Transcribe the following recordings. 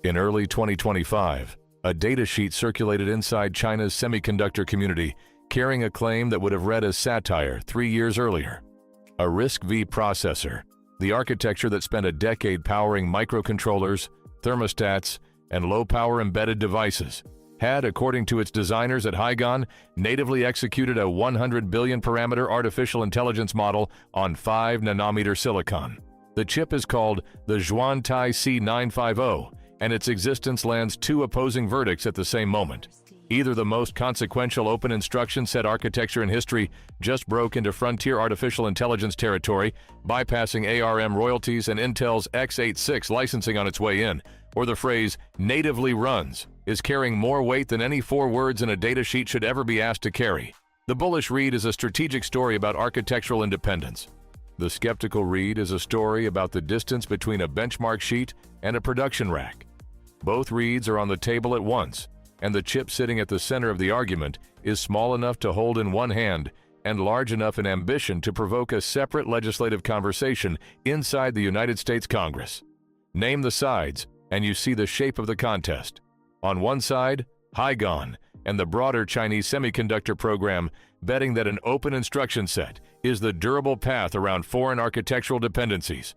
In early 2025, a datasheet circulated inside China's semiconductor community carrying a claim that would have read as satire 3 years earlier. A RISC-V processor, the architecture that spent a decade powering microcontrollers, thermostats, and low-power embedded devices, had, according to its designers at Hygon, natively executed a 100 billion parameter artificial intelligence model on 5-nanometer silicon. The chip is called the XuanTie C950, and its existence lands two opposing verdicts at the same moment. Either the most consequential open instruction set architecture in history just broke into frontier artificial intelligence territory, bypassing ARM royalties and Intel's x86 licensing on its way in, or the phrase natively runs is carrying more weight than any 4 words in a datasheet should ever be asked to carry. The bullish read is a strategic story about architectural independence. The skeptical read is a story about the distance between a benchmark sheet and a production rack. Both reads are on the table at once, and the chip sitting at the center of the argument is small enough to hold in one hand and large enough in ambition to provoke a separate legislative conversation inside the United States Congress. Name the sides, and you see the shape of the contest. On one side, Hygon and the broader Chinese semiconductor program betting that an open instruction set is the durable path around foreign architectural dependencies.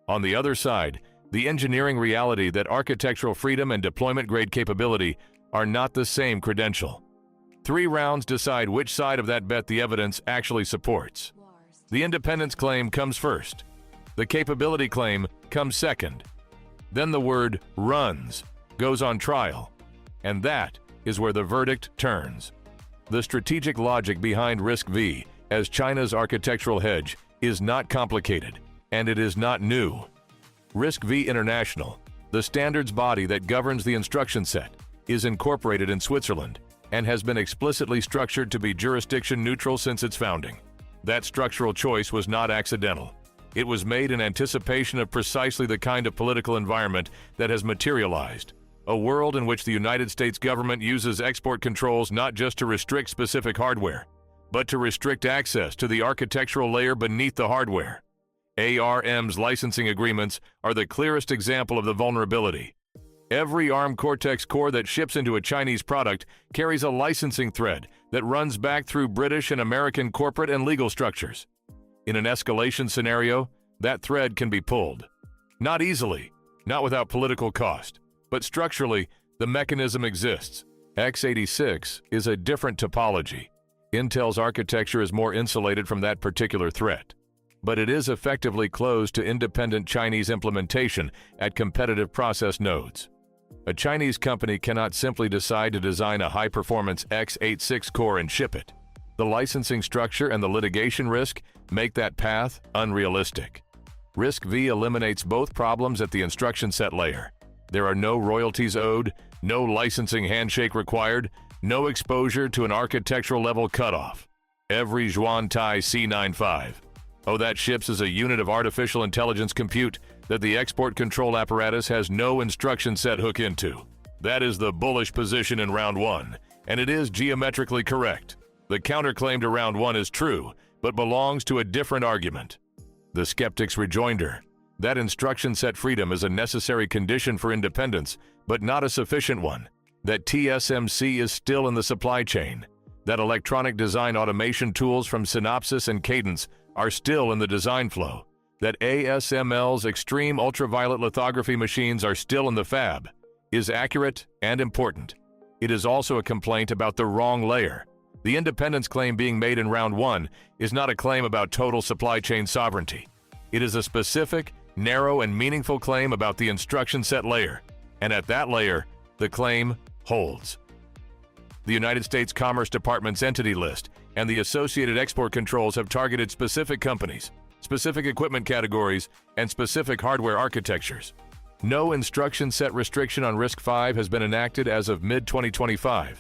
On the other side, the engineering reality that architectural freedom and deployment-grade capability are not the same credential. 3 rounds decide which side of that bet the evidence actually supports. The independence claim comes first. The capability claim comes second. Then the word runs goes on trial, and that is where the verdict turns. The strategic logic behind RISC-V as China's architectural hedge is not complicated, and it is not new. RISC-V International, the standards body that governs the instruction set, is incorporated in Switzerland and has been explicitly structured to be jurisdiction neutral since its founding. That structural choice was not accidental. It was made in anticipation of precisely the kind of political environment that has materialized. A world in which the United States government uses export controls not just to restrict specific hardware, but to restrict access to the architectural layer beneath the hardware. ARM's licensing agreements are the clearest example of the vulnerability. Every ARM Cortex core that ships into a Chinese product carries a licensing thread that runs back through British and American corporate and legal structures. In an escalation scenario, that thread can be pulled. Not easily, not without political cost, but structurally, the mechanism exists. x86 is a different topology. Intel's architecture is more insulated from that particular threat, but it is effectively closed to independent Chinese implementation at competitive process nodes. A Chinese company cannot simply decide to design a high-performance x86 core and ship it. The licensing structure and the litigation risk make that path unrealistic. RISC-V eliminates both problems at the instruction set layer. There are no royalties owed, no licensing handshake required, no exposure to an architectural level cutoff. Every XuanTie C950. Oh, that ships as a unit of artificial intelligence compute that the export control apparatus has no instruction set hook into. That is the bullish position in round 1, and it is geometrically correct. The counterclaim to round 1 is true, but belongs to a different argument. The skeptic's rejoinder. That instruction set freedom is a necessary condition for independence, but not a sufficient one. That TSMC is still in the supply chain. That electronic design automation tools from Synopsys and Cadence are still in the design flow. That ASML's extreme ultraviolet lithography machines are still in the fab is accurate and important. It is also a complaint about the wrong layer. The independence claim being made in round 1 is not a claim about total supply chain sovereignty. It is a specific, narrow, and meaningful claim about the instruction set layer, and at that layer, the claim holds. The United States Commerce Department's entity list and the associated export controls have targeted specific companies, specific equipment categories, and specific hardware architectures. No instruction set restriction on RISC-V has been enacted as of mid-2025,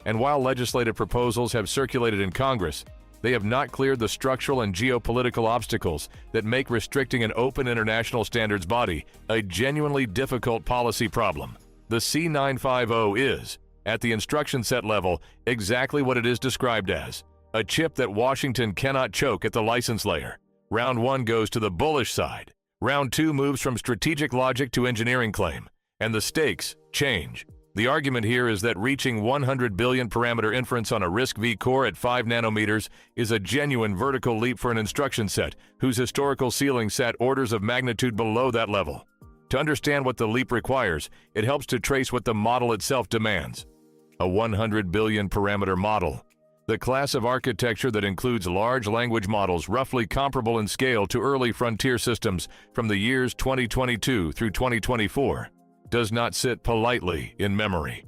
and while legislative proposals have circulated in Congress, they have not cleared the structural and geopolitical obstacles that make restricting an open international standards body a genuinely difficult policy problem. The C950 is, at the instruction set level, exactly what it is described as, a chip that Washington cannot choke at the license layer. Round 1 goes to the bullish side. Round 2 moves from strategic logic to engineering claim, and the stakes change. The argument here is that reaching 100 billion parameter inference on a RISC-V core at 5 nanometers is a genuine vertical leap for an instruction set whose historical ceiling sat orders of magnitude below that level. To understand what the leap requires, it helps to trace what the model itself demands. A 100 billion parameter model, the class of architecture that includes large language models roughly comparable in scale to early frontier systems from the years 2022 through 2024, does not sit politely in memory.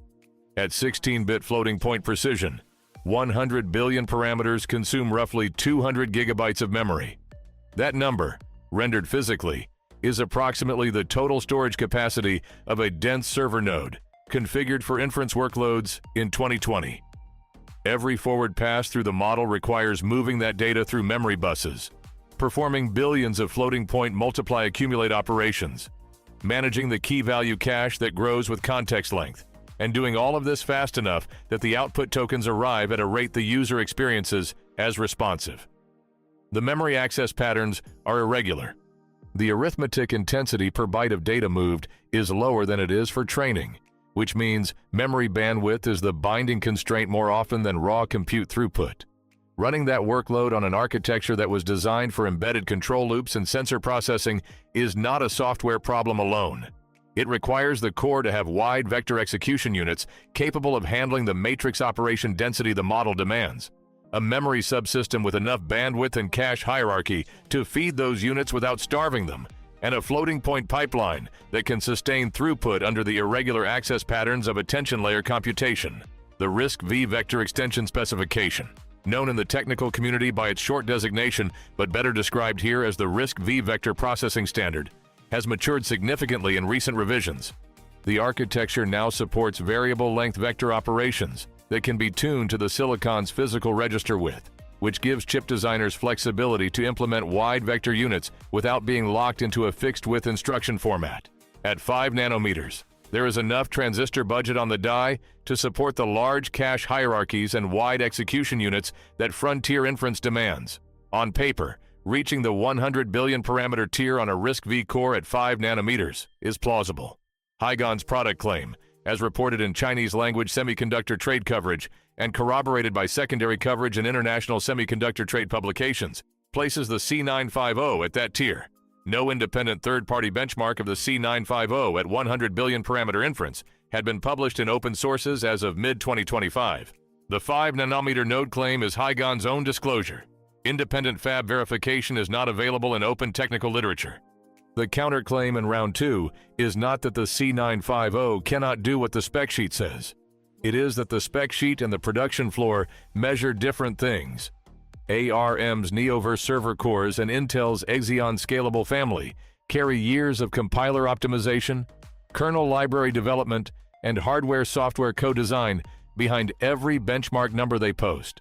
At 16-bit floating point precision, 100 billion parameters consume roughly 200 gigabytes of memory. That number, rendered physically, is approximately the total storage capacity of a dense server node configured for inference workloads in 2020. Every forward pass through the model requires moving that data through memory buses, performing billions of floating point multiply-accumulate operations, managing the key value cache that grows with context length, and doing all of this fast enough that the output tokens arrive at a rate the user experiences as responsive. The memory access patterns are irregular. The arithmetic intensity per byte of data moved is lower than it is for training, which means memory bandwidth is the binding constraint more often than raw compute throughput. Running that workload on an architecture that was designed for embedded control loops and sensor processing is not a software problem alone. It requires the core to have wide vector execution units capable of handling the matrix operation density the model demands, a memory subsystem with enough bandwidth and cache hierarchy to feed those units without starving them, and a floating point pipeline that can sustain throughput under the irregular access patterns of attention layer computation, the RISC-V vector extension specification. Known in the technical community by its short designation, but better described here as the RISC-V vector processing standard, has matured significantly in recent revisions. The architecture now supports variable length vector operations that can be tuned to the silicon's physical register width, which gives chip designers flexibility to implement wide vector units without being locked into a fixed width instruction format. At 5 nanometers, there is enough transistor budget on the die to support the large cache hierarchies and wide execution units that frontier inference demands. On paper, reaching the 100 billion parameter tier on a RISC-V core at 5 nanometers is plausible. Hygon's product claim, as reported in Chinese language semiconductor trade coverage and corroborated by secondary coverage in international semiconductor trade publications, places the C950 at that tier. No independent third-party benchmark of the C950 at 100 billion parameter inference had been published in open sources as of mid-2025. The 5-nanometer node claim is Hygon's own disclosure. Independent fab verification is not available in open technical literature. The counterclaim in round 2 is not that the C950 cannot do what the spec sheet says. It is that the spec sheet and the production floor measure different things. ARM's Neoverse server cores and Intel's Xeon Scalable family carry years of compiler optimization, kernel library development, and hardware-software co-design behind every benchmark number they post.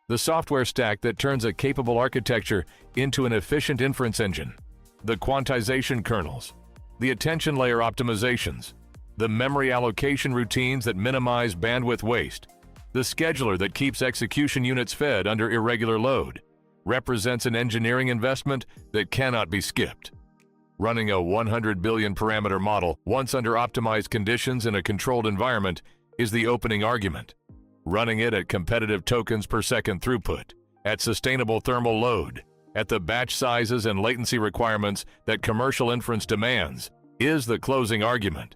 The software stack that turns a capable architecture into an efficient inference engine, the quantization kernels, the attention layer optimizations, the memory allocation routines that minimize bandwidth waste, the scheduler that keeps execution units fed under irregular load, represents an engineering investment that cannot be skipped. Running a 100 billion parameter model once under optimized conditions in a controlled environment is the opening argument. Running it at competitive tokens per second throughput, at sustainable thermal load, at the batch sizes and latency requirements that commercial inference demands, is the closing argument.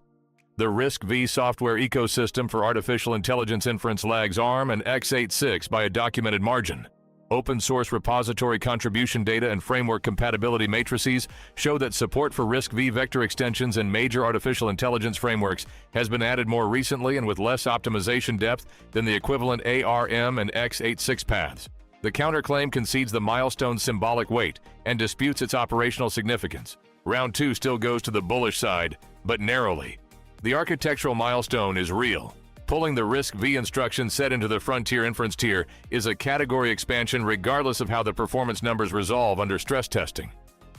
The RISC-V software ecosystem for artificial intelligence inference lags ARM and x86 by a documented margin. Open source repository contribution data and framework compatibility matrices show that support for RISC-V vector extensions in major artificial intelligence frameworks has been added more recently and with less optimization depth than the equivalent ARM and x86 paths. The counterclaim concedes the milestone's symbolic weight and disputes its operational significance. Round 2 still goes to the bullish side, but narrowly. The architectural milestone is real. Pulling the RISC-V instruction set into the frontier inference tier is a category expansion regardless of how the performance numbers resolve under stress testing.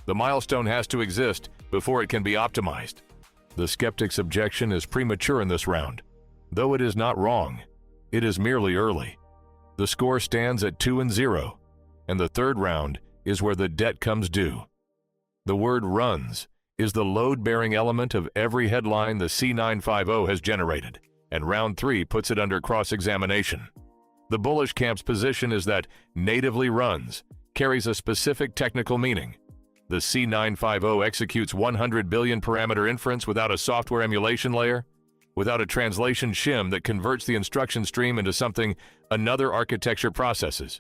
The milestone has to exist before it can be optimized. The skeptic's objection is premature in this round. Though it is not wrong, it is merely early. The score stands at 2-0, and the third round is where the debt comes due. The word runs is the load-bearing element of every headline the C950 has generated, and round 3 puts it under cross-examination. The bullish camp's position is that natively runs carries a specific technical meaning. The C950 executes 100 billion parameter inference without a software emulation layer, without a translation shim that converts the instruction stream into something another architecture processes,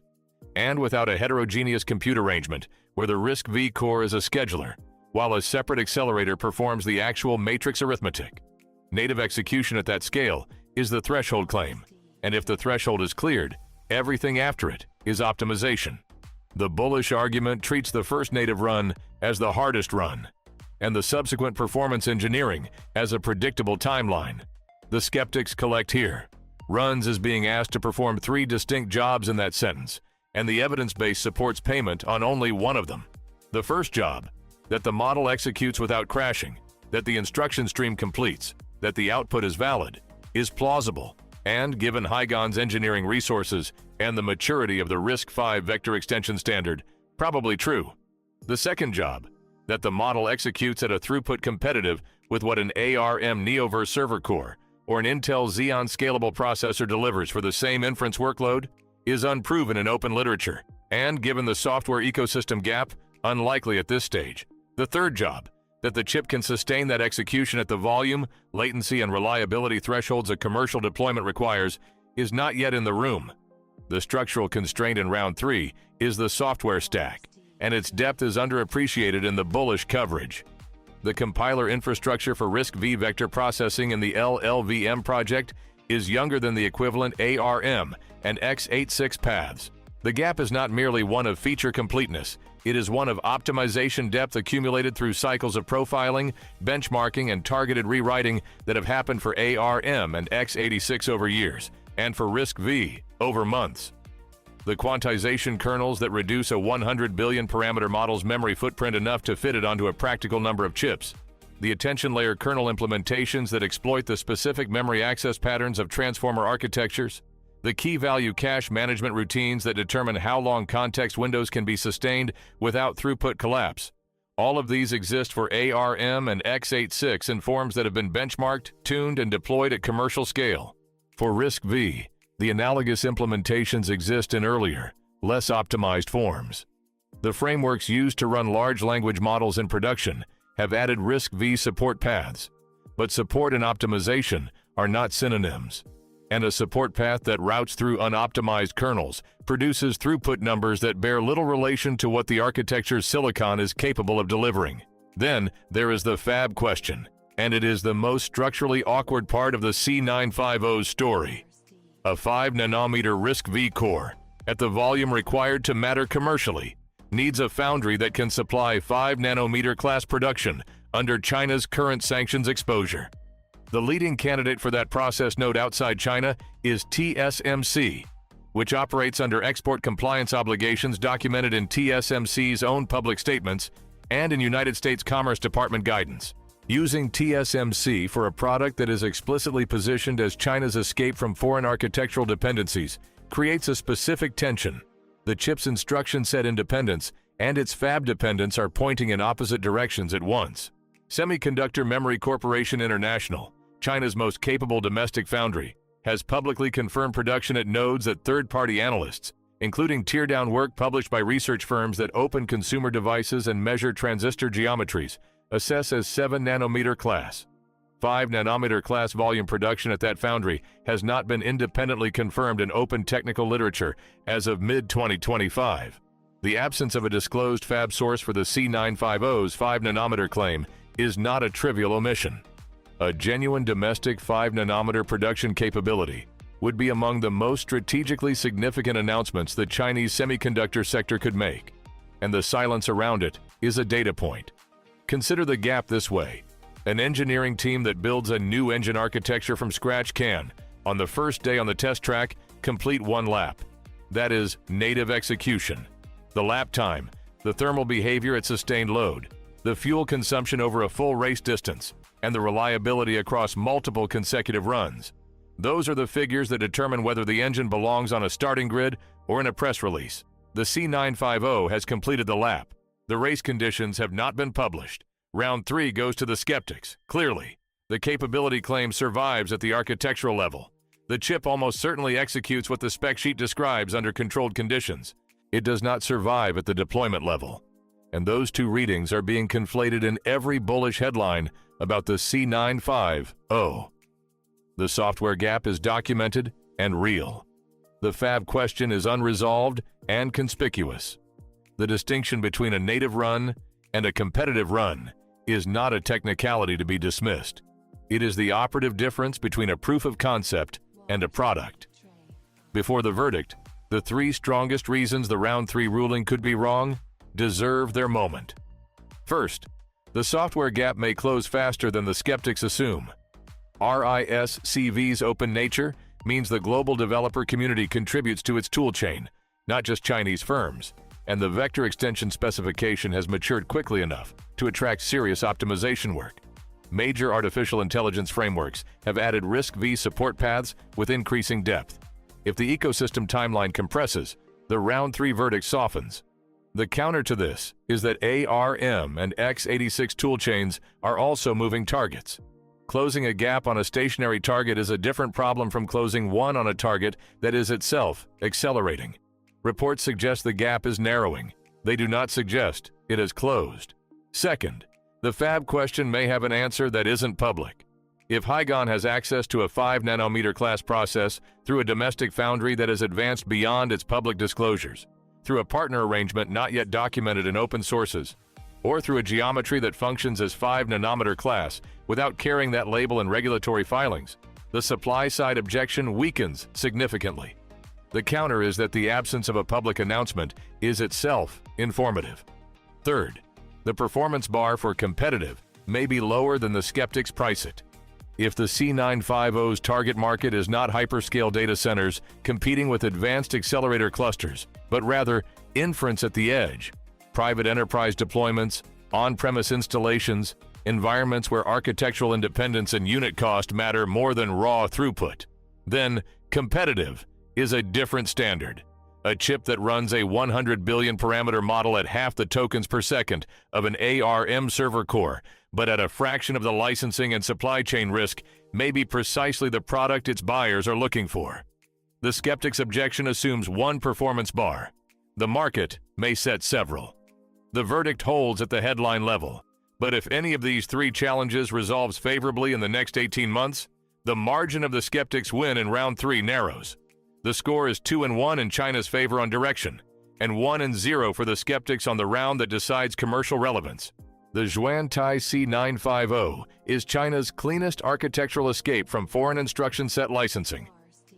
and without a heterogeneous compute arrangement where the RISC-V core is a scheduler, while a separate accelerator performs the actual matrix arithmetic. Native execution at that scale is the threshold claim, and if the threshold is cleared, everything after it is optimization. The bullish argument treats the first native run as the hardest run, and the subsequent performance engineering as a predictable timeline. The skeptics collect here. Runs is being asked to perform 3 distinct jobs in that sentence, and the evidence base supports payment on only one of them. The first job, that the model executes without crashing, that the instruction stream completes, that the output is valid, is plausible, and given Hygon's engineering resources and the maturity of the RISC-V vector extension standard, probably true. The second job, that the model executes at a throughput competitive with what an ARM Neoverse server core or an Intel Xeon scalable processor delivers for the same inference workload, is unproven in open literature, and given the software ecosystem gap, unlikely at this stage. The third job, that the chip can sustain that execution at the volume, latency, and reliability thresholds a commercial deployment requires, is not yet in the room. The structural constraint in round 3 is the software stack, and its depth is underappreciated in the bullish coverage. The compiler infrastructure for RISC-V vector processing in the LLVM project is younger than the equivalent ARM and x86 paths. The gap is not merely one of feature completeness, it is one of optimization depth accumulated through cycles of profiling, benchmarking, and targeted rewriting that have happened for ARM and x86 over years, and for RISC-V over months. The quantization kernels that reduce a 100 billion parameter model's memory footprint enough to fit it onto a practical number of chips. The attention layer kernel implementations that exploit the specific memory access patterns of transformer architectures. The key-value cache management routines that determine how long context windows can be sustained without throughput collapse. All of these exist for ARM and x86 in forms that have been benchmarked, tuned, and deployed at commercial scale. For RISC-V, the analogous implementations exist in earlier, less optimized forms. The frameworks used to run large language models in production have added RISC-V support paths, but support and optimization are not synonyms. And a support path that routes through unoptimized kernels produces throughput numbers that bear little relation to what the architecture's silicon is capable of delivering. Then there is the fab question, and it is the most structurally awkward part of the C950's story. A 5-nanometer RISC-V core, at the volume required to matter commercially, needs a foundry that can supply 5-nanometer-class production under China's current sanctions exposure. The leading candidate for that process node outside China is TSMC, which operates under export compliance obligations documented in TSMC's own public statements and in United States Commerce Department guidance. Using TSMC for a product that is explicitly positioned as China's escape from foreign architectural dependencies creates a specific tension. The chip's instruction set independence and its fab dependence are pointing in opposite directions at once. Semiconductor Memory Corporation International, China's most capable domestic foundry, has publicly confirmed production at nodes that third-party analysts, including teardown work published by research firms that open consumer devices and measure transistor geometries, assess as 7-nanometer-class. 5-nanometer-class volume production at that foundry has not been independently confirmed in open technical literature as of mid-2025. The absence of a disclosed fab source for the C950's 5-nanometer claim is not a trivial omission. A genuine domestic 5-nanometer production capability would be among the most strategically significant announcements the Chinese semiconductor sector could make, and the silence around it is a data point. Consider the gap this way. An engineering team that builds a new engine architecture from scratch can, on the first day on the test track, complete one lap. That is native execution. The lap time, the thermal behavior at sustained load, the fuel consumption over a full race distance, and the reliability across multiple consecutive runs. Those are the figures that determine whether the engine belongs on a starting grid or in a press release. The C950 has completed the lap. The race conditions have not been published. Round 3 goes to the skeptics, clearly. The capability claim survives at the architectural level. The chip almost certainly executes what the spec sheet describes under controlled conditions. It does not survive at the deployment level. And those two readings are being conflated in every bullish headline about the C950. The software gap is documented and real. The fab question is unresolved and conspicuous. The distinction between a native run and a competitive run is not a technicality to be dismissed. It is the operative difference between a proof of concept and a product. Before the verdict, the 3 strongest reasons the round 3 ruling could be wrong deserve their moment. First, the software gap may close faster than the skeptics assume. RISC-V's open nature means the global developer community contributes to its toolchain, not just Chinese firms, and the vector extension specification has matured quickly enough to attract serious optimization work. Major artificial intelligence frameworks have added RISC-V support paths with increasing depth. If the ecosystem timeline compresses, the round 3 verdict softens. The counter to this is that ARM and x86 toolchains are also moving targets. Closing a gap on a stationary target is a different problem from closing one on a target that is itself accelerating. Reports suggest the gap is narrowing. They do not suggest it has closed. Second, the fab question may have an answer that isn't public. If Hygon has access to a 5-nanometer-class process through a domestic foundry that has advanced beyond its public disclosures, through a partner arrangement not yet documented in open sources, or through a geometry that functions as 5-nanometer-class without carrying that label in regulatory filings, the supply-side objection weakens significantly. The counter is that the absence of a public announcement is itself informative. Third, the performance bar for competitive may be lower than the skeptics price it. If the C950's target market is not hyperscale data centers competing with advanced accelerator clusters, but rather inference at the edge, private enterprise deployments, on-premise installations, environments where architectural independence and unit cost matter more than raw throughput, then competitive is a different standard. A chip that runs a 100 billion parameter model at half the tokens per second of an ARM server core, but at a fraction of the licensing and supply chain risk, may be precisely the product its buyers are looking for. The skeptic's objection assumes one performance bar. The market may set several. The verdict holds at the headline level, but if any of these 3 challenges resolves favorably in the next 18 months, the margin of the skeptics' win in round 3 narrows. The score is 2-1 in China's favor on direction, and 1-0 for the skeptics on the round that decides commercial relevance. The XuanTie C950 is China's cleanest architectural escape from foreign instruction set licensing.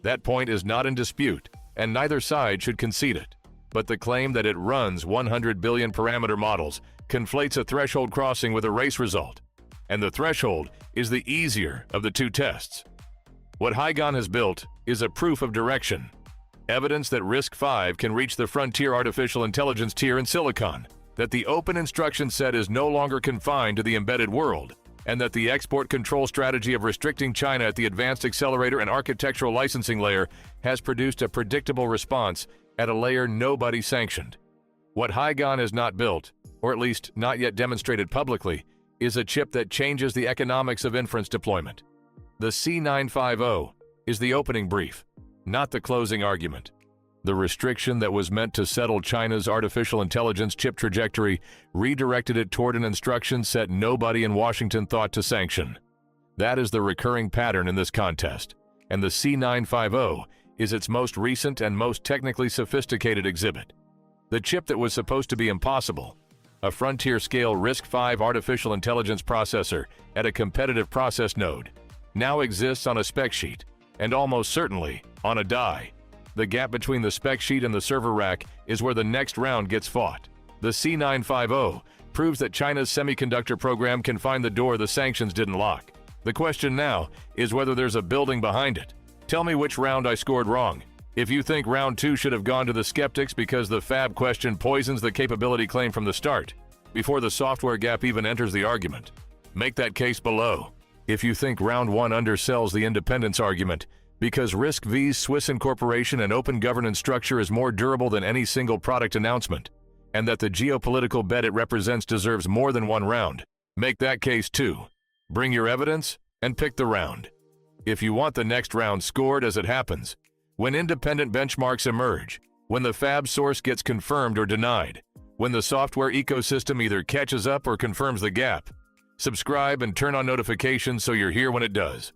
That point is not in dispute, and neither side should concede it. But the claim that it runs 100 billion parameter models conflates a threshold crossing with a race result, and the threshold is the easier of the 2 tests. What Hygon has built is a proof of direction, evidence that RISC-V can reach the frontier artificial intelligence tier in silicon, that the open instruction set is no longer confined to the embedded world, and that the export control strategy of restricting China at the advanced accelerator and architectural licensing layer has produced a predictable response at a layer nobody sanctioned. What Hygon has not built, or at least not yet demonstrated publicly, is a chip that changes the economics of inference deployment. The C950 is the opening brief, not the closing argument. The restriction that was meant to settle China's artificial intelligence chip trajectory redirected it toward an instruction set nobody in Washington thought to sanction. That is the recurring pattern in this contest, and the C950 is its most recent and most technically sophisticated exhibit. The chip that was supposed to be impossible, a frontier-scale RISC-V artificial intelligence processor at a competitive process node, now exists on a spec sheet, and almost certainly on a die. The gap between the spec sheet and the server rack is where the next round gets fought. The C950 proves that China's semiconductor program can find the door the sanctions didn't lock. The question now is whether there's a building behind it. Tell me which round I scored wrong. If you think round 2 should have gone to the skeptics because the fab question poisons the capability claim from the start, before the software gap even enters the argument, make that case below. If you think round 1 undersells the independence argument, because RISC-V's Swiss incorporation and open governance structure is more durable than any single product announcement, and that the geopolitical bet it represents deserves more than one round, Make that case too. Bring your evidence and pick the round. If you want the next round scored as it happens, when independent benchmarks emerge, when the fab source gets confirmed or denied, when the software ecosystem either catches up or confirms the gap, subscribe and turn on notifications so you're here when it does.